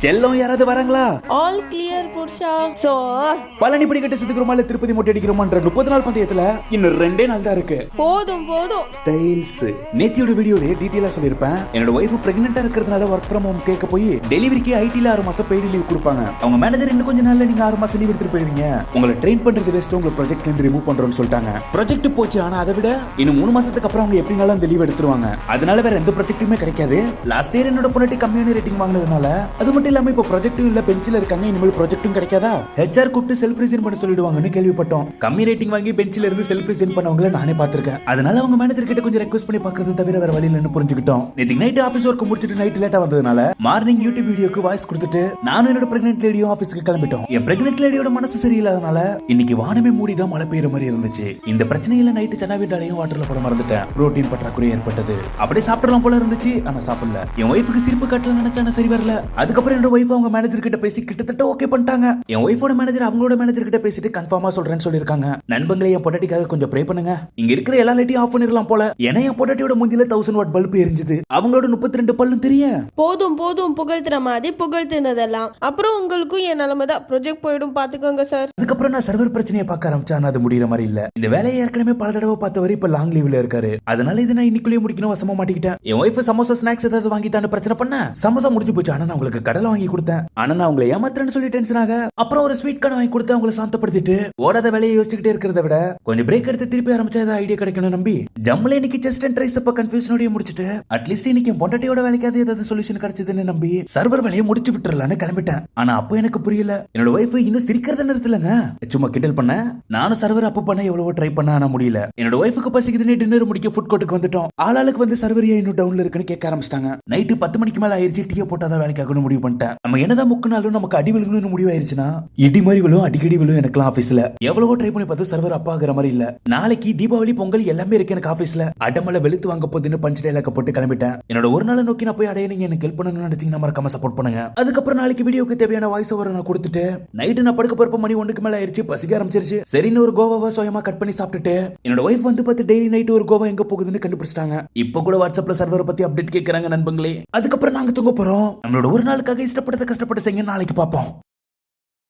செல்லம் யாராவது வராங்களா? ஆல் கிளியர் புருஷா. சோ பழனி படிக்கட்டு சுத்துக்கிறோமா இல்ல திருப்பதி மொட்டை அடிக்கிறோமான்ற 30 நாள் பந்தயத்துல இன்னும் 2 நாள் தான் இருக்கு. போதும் போதும். ஸ்டைல்ஸ் நேத்தியோட வீடியோல டீடைலா சொல்லிருப்பேன். என்னோட வைஃப் பிரெக்னெண்டா இருக்கிறதுனால ஒர்க் ஃப்ரம் ஹோம் கேட்க போய் டெலிவரிக்கு ஐடில 6 மாசம் பெய்டு லீவ் கொடுப்பாங்க. அவங்க மேனேஜர் இன்னும் கொஞ்ச நாள்ல நீங்க 6 மாசம் லீவ் எடுத்துட்டு போயிருவீங்க, உங்களை ட்ரெயின் பண்றது வேஸ்ட், உங்களை ப்ராஜெக்ட்ல இருந்து ரிமூவ் பண்றோம்னு சொல்லிட்டாங்க. ப்ராஜெக்ட் போச்சு, ஆனா அதை விட இன்னும் 3 மாசத்துக்கு அப்புறம் அவங்க எப்படினாலும் அந்த லீவ் எடுத்துருவாங்க. அதனால வேற எந்த ப்ராஜெக்ட்டுமே கிடைக்காது. லாஸ்ட் இயர் என்னோட பொண்ணு கம்மியான ரேட்டிங் வாங்கினதுனால அது மட்டும் இல்லாம இப்ப ப்ராஜெக்ட்டும் இல்ல, பெஞ்சில இருக்காங்க, இனிமேல் ப்ராஜெக்ட்டும் கிடைக்காதா? ஹெச்ஆர் கூப்பிட்டு செல்ஃப் ரிசைன் பண்ண சொல்லிடுவாங்கன்னு கேள்விப்பட்டோம். கம்மி ரேட்டிங் வாங்கி பெஞ்சில இருந்து செல்ஃப் ரிசைன் பண்ணவங்கள நானே பாத்துருக்கேன். அதனால அவங்க மேனேஜர் கிட்ட கொஞ்சம் ரெக்வெஸ்ட் பண்ணி பாக்குறது தவிர வேற வழி இல்லன்னு புரிஞ்சுக்கிட்டோம். நேத்து நைட் ஆபீஸ் ஒர்க் முடிச்சிட்டு நைட் லேட்டா வந்ததுனால மார்னிங் யூடியூப் வீடியோக்கு வாய்ஸ் கொடுத்துட்டு நானும் என்னோட பிரெக்னன்ட் லேடியும் ஆபீஸ்க்கு கிளம்பிட்டோம். என் பிரெக்னன்ட் லேடியோட மனசு சரியில்லாதனால இன்னைக்கு வானமே மூடிதான் மழை பெய்யுற மாதிரி இருந்துச்சு. இந்த பிரச்சனையில நைட்டு சனாவிட்டாலையும் வாட்டர்ல போட மறந்துட்டேன். புரோட்டீன் பற்றாக்குறை ஏற்பட்டது. அப்படியே சாப்பிடலாம் போல இருந்துச்சு, ஆனா சாப்பிடல. என் ஒய்ஃபுக்கு சிரிப்பு காட்டல நினைச்சா சரி வரல. அதுக்கப்புறம் என்னோட ஒய்ஃப் அவங்க மேனேஜர் கிட்ட பேசி கிட்டத்தட்ட ஓகே பண்ணிட்டாங்க. என் ஒய்ஃபோட மேனேஜர் அவங்களோட மேனேஜர் கிட்ட பேசிட்டு கன்ஃபார்மா சொல்றேன்னு சொல்லிருக்காங்க. நண்பங்களே, என் பொண்டாட்டிக்காக கொஞ்சம் ப்ரே பண்ணுங்க. இங்க இருக்கிற எல்லா லைட்டையும் ஆஃப் பண்ணிரலாம் போல. ஏன்னா என் பொண்டாட்டியோட மூஞ்சில 1000 வாட் பல்ப் எரிஞ்சது. அவங்களோட 32 பல்லும் தெரியும். போதும் போதும், புகழ்த்துற மாதிரி புகழ்த்துனதெல்லாம். அப்புறம் உங்களுக்கும் என் நிலைமை தான், ப்ரொஜெக்ட் போயிடும் பாத்துக்கோங்க சார். அதுக்கப்புறம் நான் சர்வர் பிரச்சனையை பார்க்க ஆரம்பிச்சேன். அது முடியற மாதிரி இல்ல. இந்த வேலையை ஏற்கனவே பல தடவை பார்த்தவரை இப்ப லாங் லீவ்ல இருக்காரு. அதனால இதை நான் இன்னைக்குள்ளேயே முடிக்கணும் வசமா மாட்டிக்கிட்டேன். என் ஒய்ஃப் சமோசா ஸ்நாக்ஸ் ஏதாவது வாங்கி தான்னு பிரச்சனை பண்ண சமோசா முடிஞ்சு போச்சு. ஆனா நான் உங்களுக்கு கடலை வாங்கி கொடுத்தேன். ஆனா நான் உங்களை ஏமாத்துறேன்னு சொல்லி டென்ஷன் ஆக அப்புறம் ஒரு ஸ்வீட் கார்டு வாங்கி கொடுத்து அவங்களை சாந்தப்படுத்திட்டு ஓடாத வேலையை யோசிச்சுக்கிட்டே இருக்கிறத விட கொஞ்சம் பிரேக் எடுத்து திருப்பி ஆரம்பிச்சா ஏதாவது ஐடியா கிடைக்கணும் நம்பி ஜம்ல இன்னைக்கு ஜஸ்ட் அண்ட் ட்ரைஸ் அப்ப கன்ஃபியூஷனோட முடிச்சிட்டு அட்லீஸ்ட் இன்னைக்கு என் பொண்டாட்டியோட வேலைக்காவது ஏதாவது சொல்யூஷன் கிடைச்சதுன்னு நம்பி சர்வர் வேலையை முடிச்சு விட்டுறலான்னு கிளம்பிட்டேன். ஆனா அப்போ எனக்கு புரியல. என்னோட ஒய்ஃப் இன்னும் சிரிக்கிறத நிறுத்தலங்க. சும்மா கிண்டல் பண்ண நானும் சர்வர் அப்ப பண்ண எவ்வளவோ ட்ரை பண்ண, ஆனா முடியல. என்னோட ஒய்ஃபுக்கு பசிக்குதுன்னு டின்னர் முடிக்க ஃபுட் கோர்ட்டுக்கு வந்துட்டோம். ஆளாளுக்கு வந்து சர்வரியா இன்னும் டவுன்ல இருக்குன்னு கேட்க ஆரம்பிச்சிட்டாங்க. நைட்டு 10 மணிக்கு மேல ஆயிருச்சு. டீயை போட்டாதான் வேலைக்காகணும் முடிவு பண்ணிட்டேன். நம்ம என்னதான் முக்கினாலும் நமக்கு அடி விழுகணும்னு முடிவு ஆயிருச்சுன்னா இடி மாதிரி விழும், அடிக்கடி விழும். எனக்கு ஆபீஸ்ல எவ்வளவோ ட்ரை பண்ணி பார்த்து சர்வர் அப்பா ஆகிற மாதிரி இல்ல. நாளைக்கு தீபாவளி பொங்கல் எல்லாமே இருக்கு எனக்கு ஆபீஸ்ல. அடமலை வெளுத்து வாங்க போதுன்னு பஞ்ச் டைலாக் போட்டு கிளம்பிட்டேன். என்னோட ஒரு நாள் நோக்கி நான் போய் அடைய நீங்க எனக்கு ஹெல்ப் பண்ணணும்னு நினைச்சீங்கன்னா மறக்காம சப்போர்ட் பண்ணுங்க. அதுக்கப்புறம் நாளைக்கு வீடியோக்கு தேவையான வாய்ஸ் ஓவர் நான் கொடுத்துட்டு நைட்டு நான் படுக்க போறப்ப மணி 1க்கு மேல ஆயிருச்சு. பசிக்க ஆரம்பிச்சிருச்சு. சரின்னு ஒரு கோவாவை சுயமா கட் பண்ணி சாப்பிட்டுட்டு என்னோட ஒய்ஃப் வந்து பார்த்து டெய்லி நைட் ஒரு கோவா எங்க போகுதுன்னு கண்டுபிடிச்சிட்டாங்க. இப்போ கூட வாட்ஸ்அப்ல சர்வரை பத்தி அப்டேட் கேட்கறாங்க நண்பங்களே. அதுக்கப்புறம் நாங்க தூங்க போறோம். நம்மளோட ஒரு நாளுக்காக இஷ்டப்பட்டதை கஷ்டப்பட்டு செய்ய நாளைக்கு பார்ப்போம்.